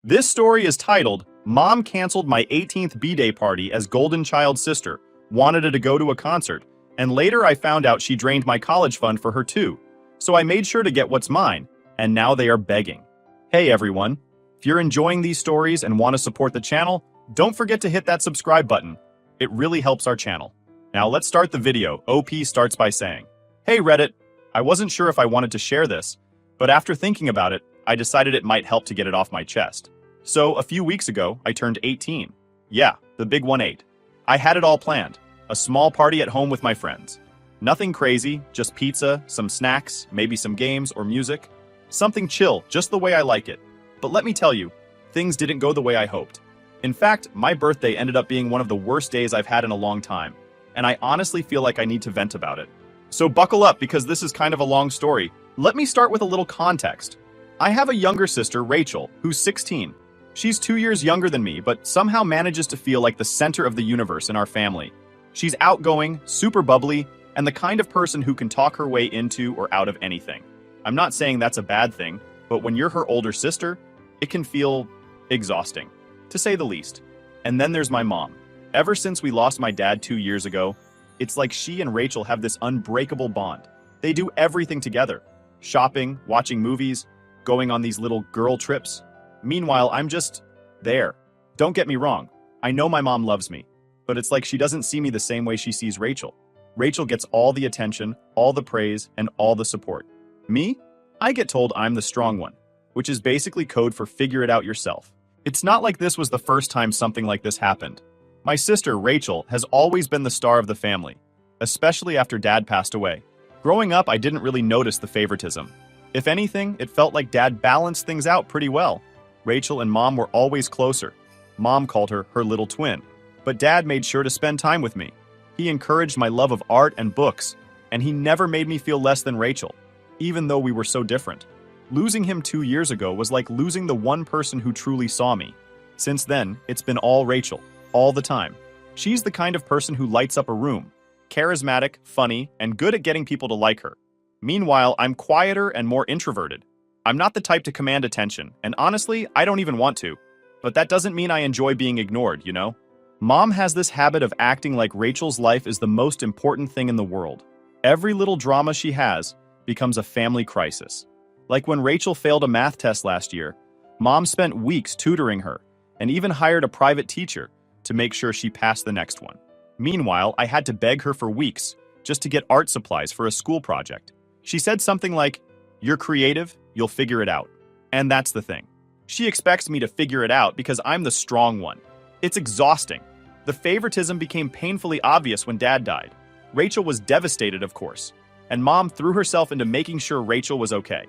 This story is titled, Mom Canceled My 18th B-Day Party as Golden Child's Sister, Wanted to go to a concert, and later I found out she drained my college fund for her too. So I made sure to get what's mine, and now they are begging. Hey everyone, if you're enjoying these stories and want to support the channel, don't forget to hit that subscribe button. It really helps our channel. Now let's start the video. OP starts by saying, Hey Reddit, I wasn't sure if I wanted to share this, but after thinking about it, I decided it might help to get it off my chest. So a few weeks ago, I turned 18. Yeah, the big 1-8. I had it all planned. A small party at home with my friends. Nothing crazy, just pizza, some snacks, maybe some games or music. Something chill, just the way I like it. But let me tell you, things didn't go the way I hoped. In fact, my birthday ended up being one of the worst days I've had in a long time, and I honestly feel like I need to vent about it. So buckle up because this is kind of a long story. Let me start with a little context. I have a younger sister, Rachel, who's 16. She's 2 years younger than me, but somehow manages to feel like the center of the universe in our family. She's outgoing, super bubbly, and the kind of person who can talk her way into or out of anything. I'm not saying that's a bad thing, but when you're her older sister, it can feel exhausting, to say the least. And then there's my mom. Ever since we lost my dad 2 years ago, it's like she and Rachel have this unbreakable bond. They do everything together. Shopping, watching movies, going on these little girl trips. Meanwhile, I'm just there. Don't get me wrong. I know my mom loves me, but it's like she doesn't see me the same way she sees Rachel. Rachel gets all the attention, all the praise, and all the support. Me? I get told I'm the strong one, which is basically code for figure it out yourself. It's not like this was the first time something like this happened. My sister, Rachel, has always been the star of the family, especially after Dad passed away. Growing up, I didn't really notice the favoritism. If anything, it felt like Dad balanced things out pretty well. Rachel and Mom were always closer. Mom called her her little twin, but Dad made sure to spend time with me. He encouraged my love of art and books, and he never made me feel less than Rachel, even though we were so different. Losing him 2 years ago was like losing the one person who truly saw me. Since then, it's been all Rachel, all the time. She's the kind of person who lights up a room, charismatic, funny, and good at getting people to like her. Meanwhile, I'm quieter and more introverted. I'm not the type to command attention, and honestly, I don't even want to. But that doesn't mean I enjoy being ignored, you know? Mom has this habit of acting like Rachel's life is the most important thing in the world. Every little drama she has becomes a family crisis. Like when Rachel failed a math test last year, Mom spent weeks tutoring her and even hired a private teacher to make sure she passed the next one. Meanwhile, I had to beg her for weeks just to get art supplies for a school project. She said something like, "You're creative, you'll figure it out." And that's the thing. She expects me to figure it out because I'm the strong one. It's exhausting. The favoritism became painfully obvious when Dad died. Rachel was devastated, of course, and Mom threw herself into making sure Rachel was okay.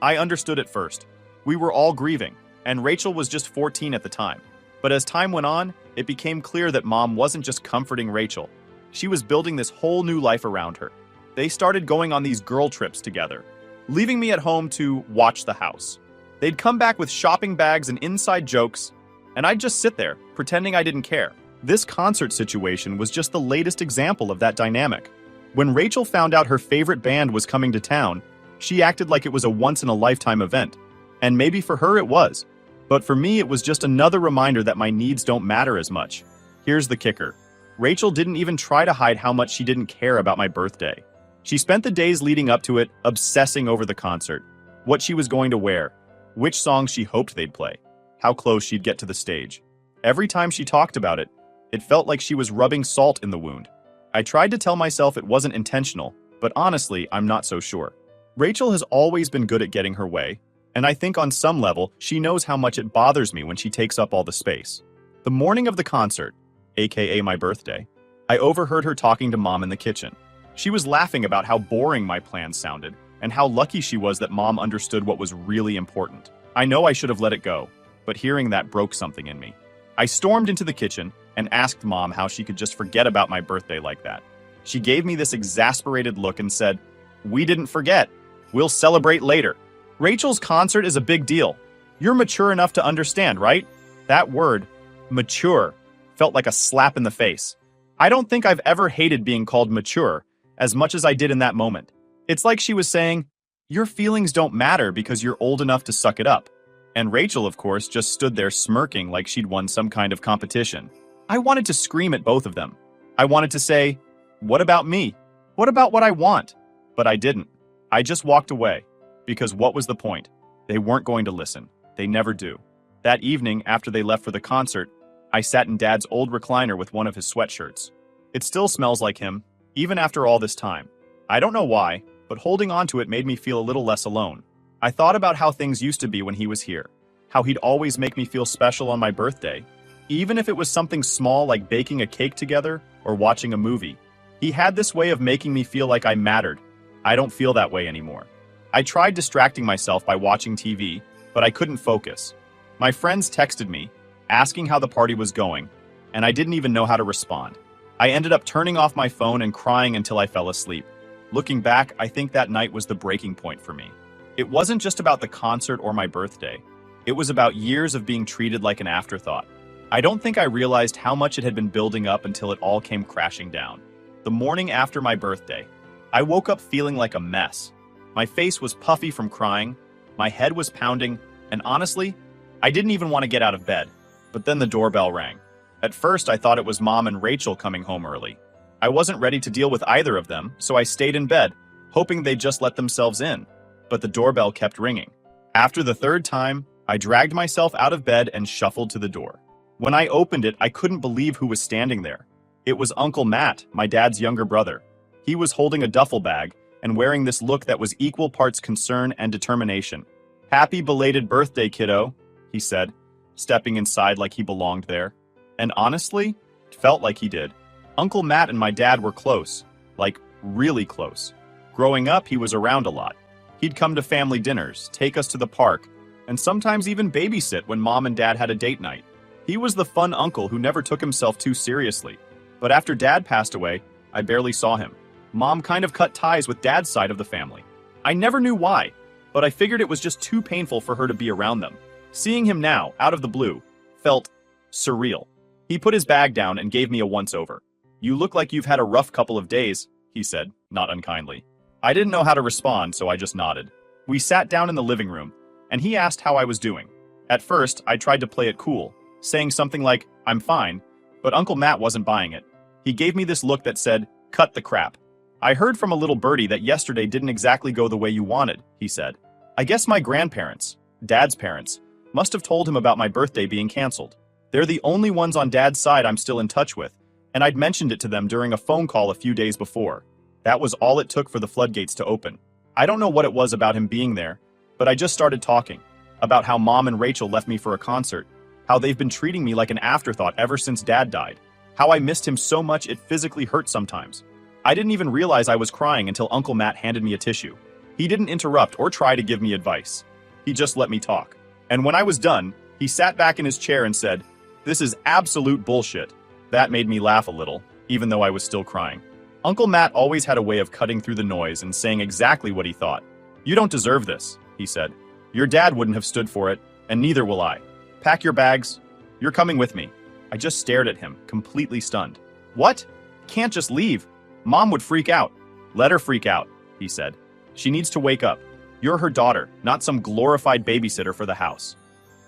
I understood at first. We were all grieving, and Rachel was just 14 at the time. But as time went on, it became clear that Mom wasn't just comforting Rachel. She was building this whole new life around her. They started going on these girl trips together, leaving me at home to watch the house. They'd come back with shopping bags and inside jokes, and I'd just sit there, pretending I didn't care. This concert situation was just the latest example of that dynamic. When Rachel found out her favorite band was coming to town, she acted like it was a once-in-a-lifetime event. And maybe for her it was. But for me, it was just another reminder that my needs don't matter as much. Here's the kicker. Rachel didn't even try to hide how much she didn't care about my birthday. She spent the days leading up to it obsessing over the concert, what she was going to wear, which songs she hoped they'd play, how close she'd get to the stage. Every time she talked about it, it felt like she was rubbing salt in the wound. I tried to tell myself it wasn't intentional, but honestly, I'm not so sure. Rachel has always been good at getting her way, and I think on some level, she knows how much it bothers me when she takes up all the space. The morning of the concert, aka my birthday, I overheard her talking to Mom in the kitchen. She was laughing about how boring my plans sounded, and how lucky she was that Mom understood what was really important. I know I should have let it go, but hearing that broke something in me. I stormed into the kitchen and asked Mom how she could just forget about my birthday like that. She gave me this exasperated look and said, "We didn't forget. We'll celebrate later." Rachel's concert is a big deal. You're mature enough to understand, right? That word, mature, felt like a slap in the face. I don't think I've ever hated being called mature as much as I did in that moment. It's like she was saying, your feelings don't matter because you're old enough to suck it up. And Rachel, of course, just stood there smirking like she'd won some kind of competition. I wanted to scream at both of them. I wanted to say, "What about me? What about what I want?" But I didn't. I just walked away. Because what was the point? They weren't going to listen. They never do. That evening, after they left for the concert, I sat in Dad's old recliner with one of his sweatshirts. It still smells like him, even after all this time. I don't know why, but holding on to it made me feel a little less alone. I thought about how things used to be when he was here, how he'd always make me feel special on my birthday, even if it was something small like baking a cake together or watching a movie. He had this way of making me feel like I mattered. I don't feel that way anymore. I tried distracting myself by watching TV, but I couldn't focus. My friends texted me, asking how the party was going, and I didn't even know how to respond. I ended up turning off my phone and crying until I fell asleep. Looking back, I think that night was the breaking point for me. It wasn't just about the concert or my birthday. It was about years of being treated like an afterthought. I don't think I realized how much it had been building up until it all came crashing down. The morning after my birthday, I woke up feeling like a mess. My face was puffy from crying, my head was pounding, and honestly, I didn't even want to get out of bed. But then the doorbell rang. At first, I thought it was Mom and Rachel coming home early. I wasn't ready to deal with either of them, so I stayed in bed, hoping they'd just let themselves in. But the doorbell kept ringing. After the third time, I dragged myself out of bed and shuffled to the door. When I opened it, I couldn't believe who was standing there. It was Uncle Matt, my dad's younger brother. He was holding a duffel bag and wearing this look that was equal parts concern and determination. "Happy belated birthday, kiddo," he said, stepping inside like he belonged there. And honestly, it felt like he did. Uncle Matt and my dad were close, like really close. Growing up, he was around a lot. He'd come to family dinners, take us to the park, and sometimes even babysit when Mom and Dad had a date night. He was the fun uncle who never took himself too seriously. But after Dad passed away, I barely saw him. Mom kind of cut ties with Dad's side of the family. I never knew why, but I figured it was just too painful for her to be around them. Seeing him now, out of the blue, felt surreal. He put his bag down and gave me a once-over. "You look like you've had a rough couple of days," he said, not unkindly. I didn't know how to respond, so I just nodded. We sat down in the living room, and he asked how I was doing. At first, I tried to play it cool, saying something like, "I'm fine," but Uncle Matt wasn't buying it. He gave me this look that said, "Cut the crap." "I heard from a little birdie that yesterday didn't exactly go the way you wanted," he said. "I guess my grandparents, Dad's parents, must have told him about my birthday being canceled. They're the only ones on Dad's side I'm still in touch with, and I'd mentioned it to them during a phone call a few days before. That was all it took for the floodgates to open. I don't know what it was about him being there, but I just started talking about how Mom and Rachel left me for a concert, how they've been treating me like an afterthought ever since Dad died, how I missed him so much it physically hurt sometimes. I didn't even realize I was crying until Uncle Matt handed me a tissue. He didn't interrupt or try to give me advice. He just let me talk. And when I was done, he sat back in his chair and said, "This is absolute bullshit." That made me laugh a little, even though I was still crying. Uncle Matt always had a way of cutting through the noise and saying exactly what he thought. "You don't deserve this," he said. "Your dad wouldn't have stood for it, and neither will I. Pack your bags. You're coming with me." I just stared at him, completely stunned. "What? Can't just leave. Mom would freak out." "Let her freak out," he said. "She needs to wake up. You're her daughter, not some glorified babysitter for the house."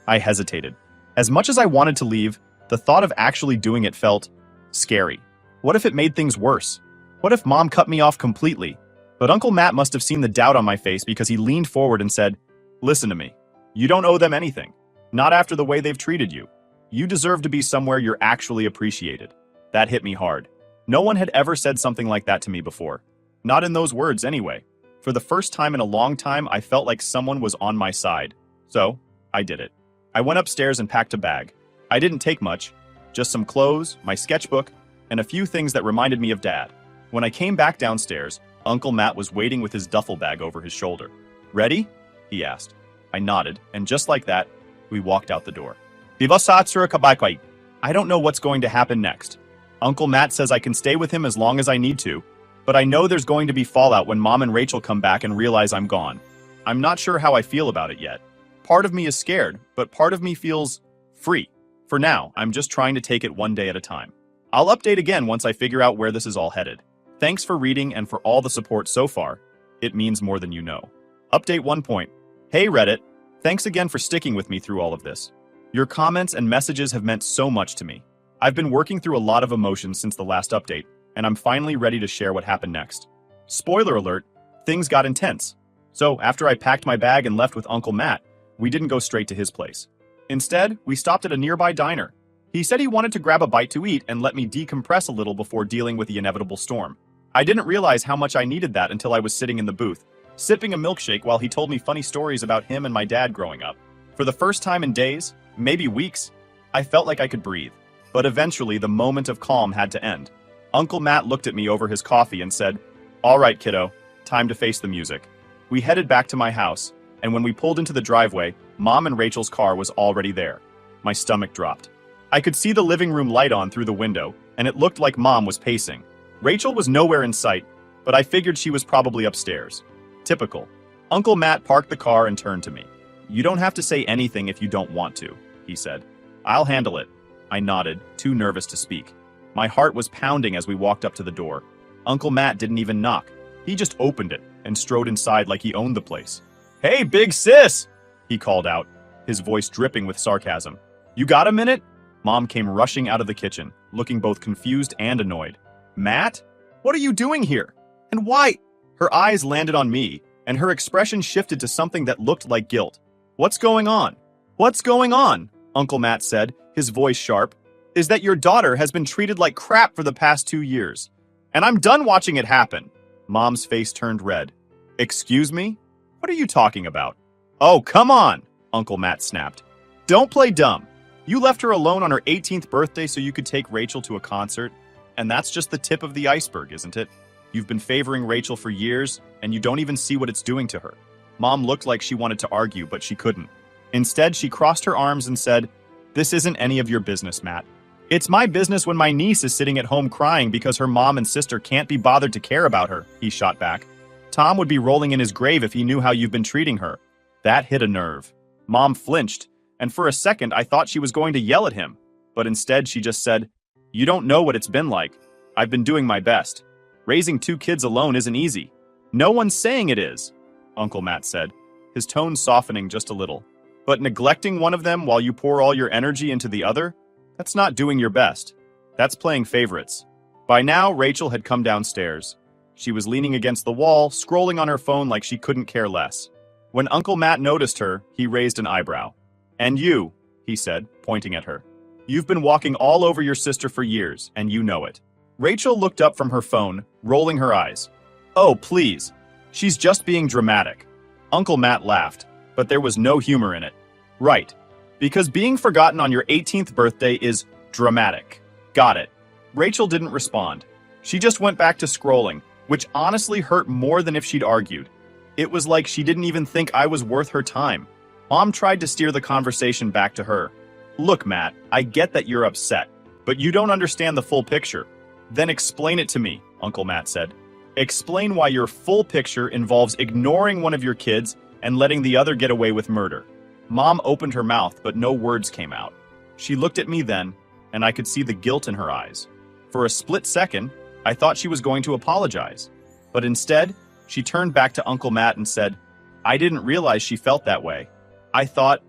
I hesitated. As much as I wanted to leave, the thought of actually doing it felt scary. What if it made things worse? What if Mom cut me off completely? But Uncle Matt must have seen the doubt on my face because he leaned forward and said, "Listen to me. You don't owe them anything. Not after the way they've treated you. You deserve to be somewhere you're actually appreciated." That hit me hard. No one had ever said something like that to me before. Not in those words, anyway. For the first time in a long time, I felt like someone was on my side. So, I did it. I went upstairs and packed a bag. I didn't take much. Just some clothes, my sketchbook, and a few things that reminded me of Dad. When I came back downstairs, Uncle Matt was waiting with his duffel bag over his shoulder. "Ready?" he asked. I nodded, and just like that, we walked out the door. I don't know what's going to happen next. Uncle Matt says I can stay with him as long as I need to, but I know there's going to be fallout when Mom and Rachel come back and realize I'm gone. I'm not sure how I feel about it yet. Part of me is scared, but part of me feels free. For now, I'm just trying to take it one day at a time. I'll update again once I figure out where this is all headed. Thanks for reading and for all the support so far. It means more than you know. Update 1 point. Hey Reddit, Thanks again for sticking with me through all of this. Your comments and messages have meant so much to me. I've been working through a lot of emotions since the last update, and I'm finally ready to share what happened next. Spoiler alert, things got intense. So after I packed my bag and left with Uncle Matt, we didn't go straight to his place. Instead, we stopped at a nearby diner. He said he wanted to grab a bite to eat and let me decompress a little before dealing with the inevitable storm. I didn't realize how much I needed that until I was sitting in the booth, sipping a milkshake while he told me funny stories about him and my dad growing up. For the first time in days, maybe weeks, I felt like I could breathe. But eventually, the moment of calm had to end. Uncle Matt looked at me over his coffee and said, "All right, kiddo, time to face the music." We headed back to my house, and when we pulled into the driveway, Mom and Rachel's car was already there. My stomach dropped. I could see the living room light on through the window, and it looked like Mom was pacing. Rachel was nowhere in sight, but I figured she was probably upstairs. Typical. Uncle Matt parked the car and turned to me. "You don't have to say anything if you don't want to," he said. "I'll handle it." I nodded, too nervous to speak. My heart was pounding as we walked up to the door. Uncle Matt didn't even knock. He just opened it and strode inside like he owned the place. "Hey, big sis!" he called out, his voice dripping with sarcasm. "You got a minute?" Mom came rushing out of the kitchen, looking both confused and annoyed. "Matt? What are you doing here? And why?" Her eyes landed on me, and her expression shifted to something that looked like guilt. "What's going on?" "What's going on?" Uncle Matt said, his voice sharp. "Is that your daughter has been treated like crap for the past 2 years. And I'm done watching it happen." Mom's face turned red. "Excuse me? What are you talking about?" "Oh, come on," Uncle Matt snapped. "Don't play dumb. You left her alone on her 18th birthday so you could take Rachel to a concert, and that's just the tip of the iceberg, isn't it? You've been favoring Rachel for years, and you don't even see what it's doing to her." Mom looked like she wanted to argue, but she couldn't. Instead, she crossed her arms and said, "This isn't any of your business, Matt. It's my business when my niece is sitting at home crying because her mom and sister can't be bothered to care about her," he shot back. "Tom would be rolling in his grave if he knew how you've been treating her." That hit a nerve. Mom flinched, and for a second I thought she was going to yell at him, but instead she just said, "You don't know what it's been like. I've been doing my best. Raising 2 kids alone isn't easy." "No one's saying it is," Uncle Matt said, his tone softening just a little. "But neglecting one of them while you pour all your energy into the other? That's not doing your best. That's playing favorites." By now, Rachel had come downstairs. She was leaning against the wall, scrolling on her phone like she couldn't care less. When Uncle Matt noticed her, he raised an eyebrow. "And you," he said, pointing at her. "You've been walking all over your sister for years, and you know it." Rachel looked up from her phone, rolling her eyes. "Oh, please. She's just being dramatic." Uncle Matt laughed, but there was no humor in it. "Right. Because being forgotten on your 18th birthday is dramatic. Got it." Rachel didn't respond. She just went back to scrolling, which honestly hurt more than if she'd argued. It was like she didn't even think I was worth her time. Mom tried to steer the conversation back to her. "Look, Matt, I get that you're upset, but you don't understand the full picture." "Then explain it to me," Uncle Matt said. "Explain why your full picture involves ignoring one of your kids and letting the other get away with murder." Mom opened her mouth, but no words came out. She looked at me then, and I could see the guilt in her eyes. For a split second, I thought she was going to apologize. But instead, she turned back to Uncle Matt and said, "I didn't realize she felt that way. I thought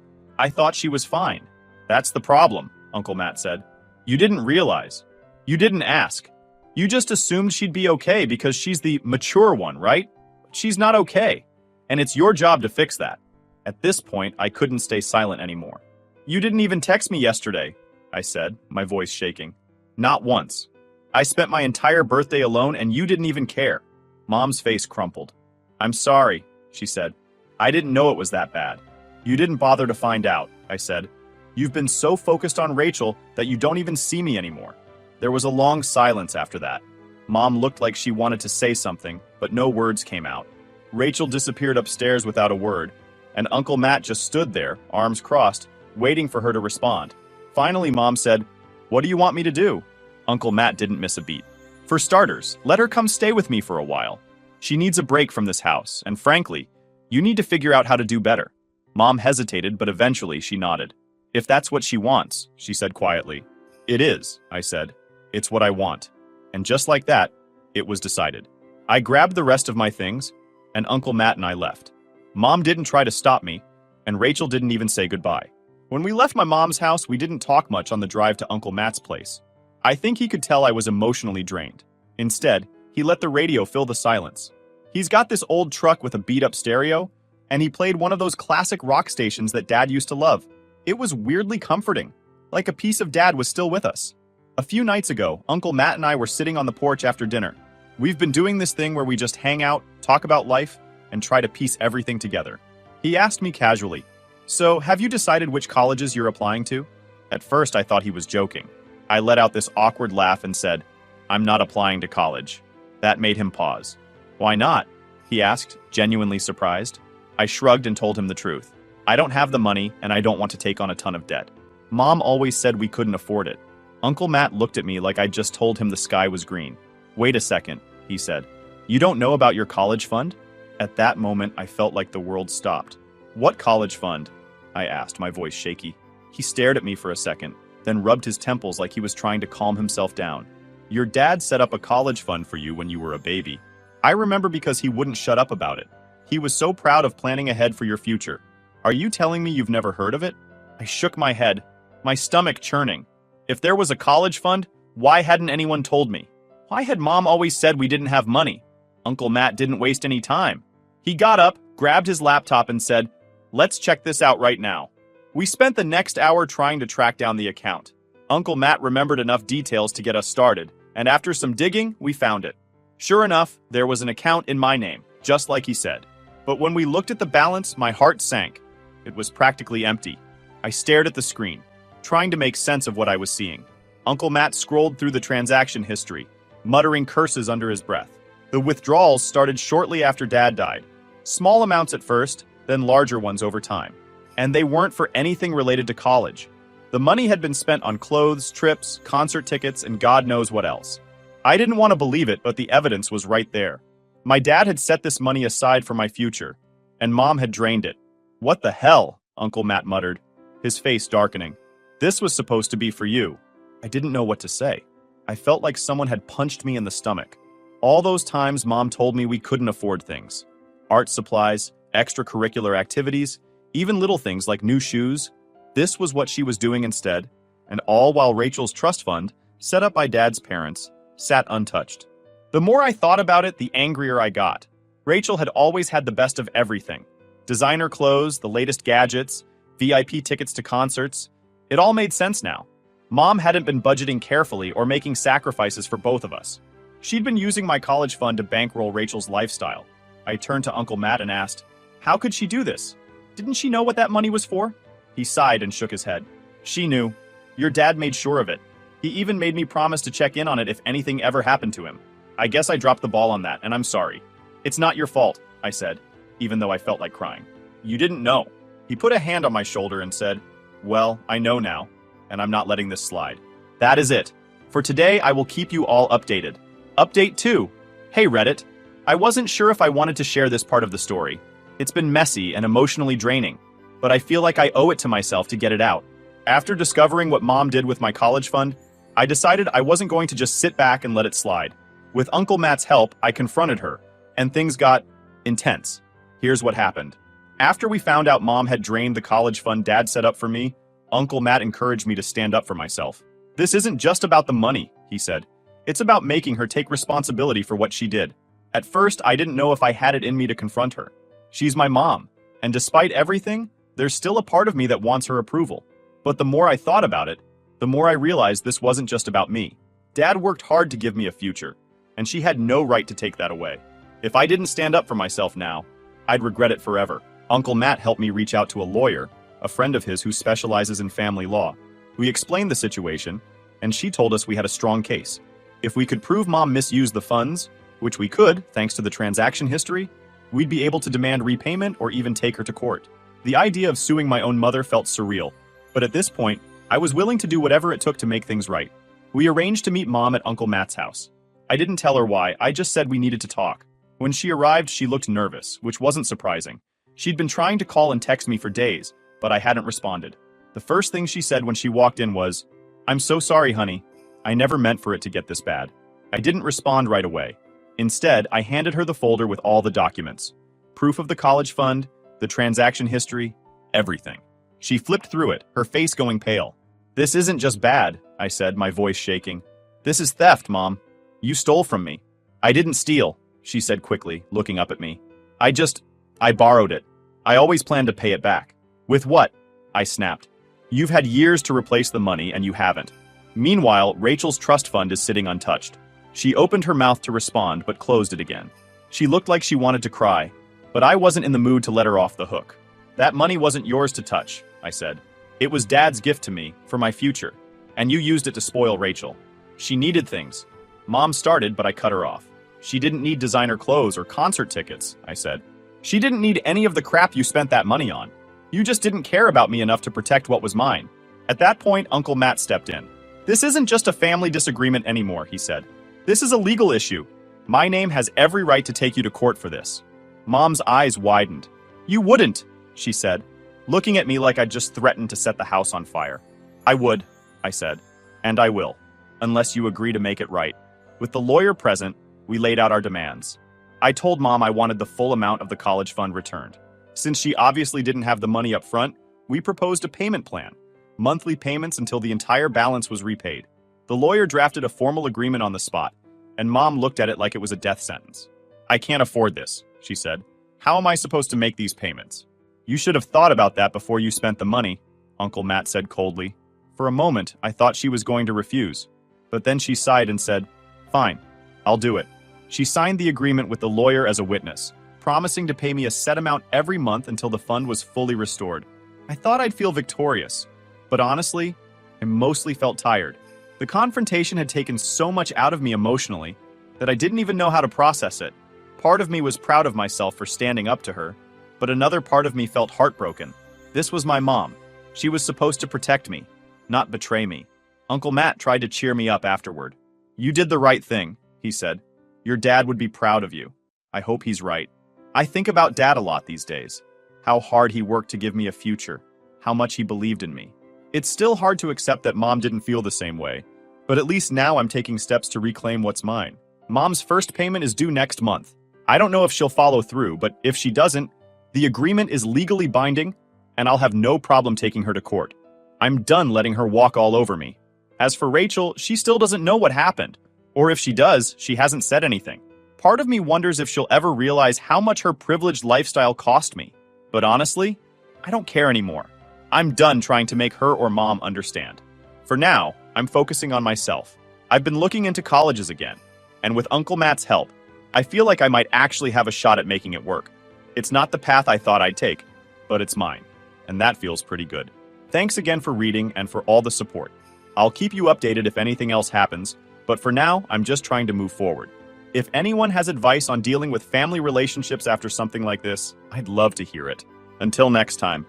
she was fine." "That's the problem," Uncle Matt said. "You didn't realize. You didn't ask. You just assumed she'd be okay because she's the mature one, right? She's not okay, and it's your job to fix that." At this point, I couldn't stay silent anymore. "You didn't even text me yesterday," I said, my voice shaking. "Not once. I spent my entire birthday alone and you didn't even care." Mom's face crumpled. "I'm sorry," she said. "I didn't know it was that bad." "You didn't bother to find out," I said. "You've been so focused on Rachel that you don't even see me anymore." There was a long silence after that. Mom looked like she wanted to say something, but no words came out. Rachel disappeared upstairs without a word, and Uncle Matt just stood there, arms crossed, waiting for her to respond. Finally, Mom said, "What do you want me to do?" Uncle Matt didn't miss a beat. "For starters, let her come stay with me for a while. She needs a break from this house, and frankly, you need to figure out how to do better." Mom hesitated, but eventually she nodded. "If that's what she wants," she said quietly. "It is," I said. "It's what I want." And just like that, it was decided. I grabbed the rest of my things, and Uncle Matt and I left. Mom didn't try to stop me. and Rachel didn't even say goodbye. When we left my mom's house, we didn't talk much on the drive to Uncle Matt's place. I think he could tell I was emotionally drained. Instead, he let the radio fill the silence. He's got this old truck with a beat-up stereo, and he played one of those classic rock stations that Dad used to love. It was weirdly comforting, like a piece of Dad was still with us. A few nights ago, Uncle Matt and I were sitting on the porch after dinner. We've been doing this thing where we just hang out, talk about life, and try to piece everything together. He asked me casually, "So, have you decided which colleges you're applying to?" At first, I thought he was joking. I let out this awkward laugh and said, "I'm not applying to college." That made him pause. "Why not?" he asked, genuinely surprised. I shrugged and told him the truth. I don't have the money, and I don't want to take on a ton of debt. Mom always said we couldn't afford it. Uncle Matt looked at me like I'd just told him the sky was green. "Wait a second," he said. "You don't know about your college fund?" At that moment, I felt like the world stopped. "What college fund?" I asked, my voice shaky. He stared at me for a second, then rubbed his temples like he was trying to calm himself down. "Your dad set up a college fund for you when you were a baby. I remember because he wouldn't shut up about it. He was so proud of planning ahead for your future. Are you telling me you've never heard of it?" I shook my head, my stomach churning. If there was a college fund, why hadn't anyone told me? Why had Mom always said we didn't have money? Uncle Matt didn't waste any time. He got up, grabbed his laptop, and said, "Let's check this out right now." We spent the next hour trying to track down the account. Uncle Matt remembered enough details to get us started, and after some digging, we found it. Sure enough, there was an account in my name, just like he said. But when we looked at the balance, my heart sank. It was practically empty. I stared at the screen, trying to make sense of what I was seeing. Uncle Matt scrolled through the transaction history, muttering curses under his breath. The withdrawals started shortly after Dad died. Small amounts at first, then larger ones over time. And they weren't for anything related to college. The money had been spent on clothes, trips, concert tickets, and God knows what else. I didn't want to believe it, but the evidence was right there. My dad had set this money aside for my future, and Mom had drained it. "What the hell?" Uncle Matt muttered, his face darkening. "This was supposed to be for you." I didn't know what to say. I felt like someone had punched me in the stomach. All those times Mom told me we couldn't afford things. Art supplies, extracurricular activities, even little things like new shoes. This was what she was doing instead, and all while Rachel's trust fund, set up by Dad's parents, sat untouched. The more I thought about it, the angrier I got. Rachel had always had the best of everything. Designer clothes, the latest gadgets, VIP tickets to concerts. It all made sense now. Mom hadn't been budgeting carefully or making sacrifices for both of us. She'd been using my college fund to bankroll Rachel's lifestyle. I turned to Uncle Matt and asked, "How could she do this? Didn't she know what that money was for?" He sighed and shook his head. "She knew. Your dad made sure of it. He even made me promise to check in on it if anything ever happened to him. I guess I dropped the ball on that, and I'm sorry." "It's not your fault," I said, even though I felt like crying. "You didn't know." He put a hand on my shoulder and said, "Well, I know now, and I'm not letting this slide. That is it. For today, I will keep you all updated. Update 2. Hey Reddit. I wasn't sure if I wanted to share this part of the story. It's been messy and emotionally draining, but I feel like I owe it to myself to get it out. After discovering what Mom did with my college fund, I decided I wasn't going to just sit back and let it slide. With Uncle Matt's help, I confronted her, and things got intense. Here's what happened. After we found out Mom had drained the college fund Dad set up for me, Uncle Matt encouraged me to stand up for myself. "This isn't just about the money," he said. "It's about making her take responsibility for what she did." At first, I didn't know if I had it in me to confront her. She's my mom, and despite everything, there's still a part of me that wants her approval. But the more I thought about it, the more I realized this wasn't just about me. Dad worked hard to give me a future, and she had no right to take that away. If I didn't stand up for myself now, I'd regret it forever. Uncle Matt helped me reach out to a lawyer, a friend of his who specializes in family law. We explained the situation, and she told us we had a strong case. If we could prove Mom misused the funds, which we could, thanks to the transaction history, we'd be able to demand repayment or even take her to court. The idea of suing my own mother felt surreal, but at this point, I was willing to do whatever it took to make things right. We arranged to meet Mom at Uncle Matt's house. I didn't tell her why, I just said we needed to talk. When she arrived, she looked nervous, which wasn't surprising. She'd been trying to call and text me for days, but I hadn't responded. The first thing she said when she walked in was, "I'm so sorry, honey. I never meant for it to get this bad." I didn't respond right away. Instead, I handed her the folder with all the documents. Proof of the college fund, the transaction history, everything. She flipped through it, her face going pale. "This isn't just bad," I said, my voice shaking. "This is theft, Mom. You stole from me." "I didn't steal," she said quickly, looking up at me. I borrowed it. I always planned to pay it back." "With what?" I snapped. "You've had years to replace the money and you haven't." Meanwhile, Rachel's trust fund is sitting untouched. She opened her mouth to respond but closed it again. She looked like she wanted to cry, but I wasn't in the mood to let her off the hook. "That money wasn't yours to touch," I said. "It was Dad's gift to me, for my future, and you used it to spoil Rachel. She needed things." Mom started, but I cut her off. "She didn't need designer clothes or concert tickets," I said. "She didn't need any of the crap you spent that money on. You just didn't care about me enough to protect what was mine." At that point, Uncle Matt stepped in. "This isn't just a family disagreement anymore," he said. "This is a legal issue. My name has every right to take you to court for this." Mom's eyes widened. "You wouldn't," she said, looking at me like I'd just threatened to set the house on fire. "I would," I said, "and I will, unless you agree to make it right." With the lawyer present, we laid out our demands. I told Mom I wanted the full amount of the college fund returned. Since she obviously didn't have the money up front, we proposed a payment plan, monthly payments until the entire balance was repaid. The lawyer drafted a formal agreement on the spot, and Mom looked at it like it was a death sentence. "I can't afford this," she said. "How am I supposed to make these payments?" "You should have thought about that before you spent the money," Uncle Matt said coldly. For a moment, I thought she was going to refuse, but then she sighed and said, "Fine, I'll do it." She signed the agreement with the lawyer as a witness, promising to pay me a set amount every month until the fund was fully restored. I thought I'd feel victorious, but honestly, I mostly felt tired. The confrontation had taken so much out of me emotionally that I didn't even know how to process it. Part of me was proud of myself for standing up to her, but another part of me felt heartbroken. This was my mom. She was supposed to protect me, not betray me. Uncle Matt tried to cheer me up afterward. "You did the right thing," he said. "Your dad would be proud of you." I hope he's right. I think about Dad a lot these days. How hard he worked to give me a future. How much he believed in me. It's still hard to accept that Mom didn't feel the same way, but at least now I'm taking steps to reclaim what's mine. Mom's first payment is due next month. I don't know if she'll follow through, but if she doesn't, the agreement is legally binding, and I'll have no problem taking her to court. I'm done letting her walk all over me. As for Rachel, she still doesn't know what happened, or if she does, she hasn't said anything. Part of me wonders if she'll ever realize how much her privileged lifestyle cost me. But honestly, I don't care anymore. I'm done trying to make her or Mom understand. For now, I'm focusing on myself. I've been looking into colleges again, and with Uncle Matt's help, I feel like I might actually have a shot at making it work. It's not the path I thought I'd take, but it's mine, and that feels pretty good. Thanks again for reading and for all the support. I'll keep you updated if anything else happens, but for now, I'm just trying to move forward. If anyone has advice on dealing with family relationships after something like this, I'd love to hear it. Until next time.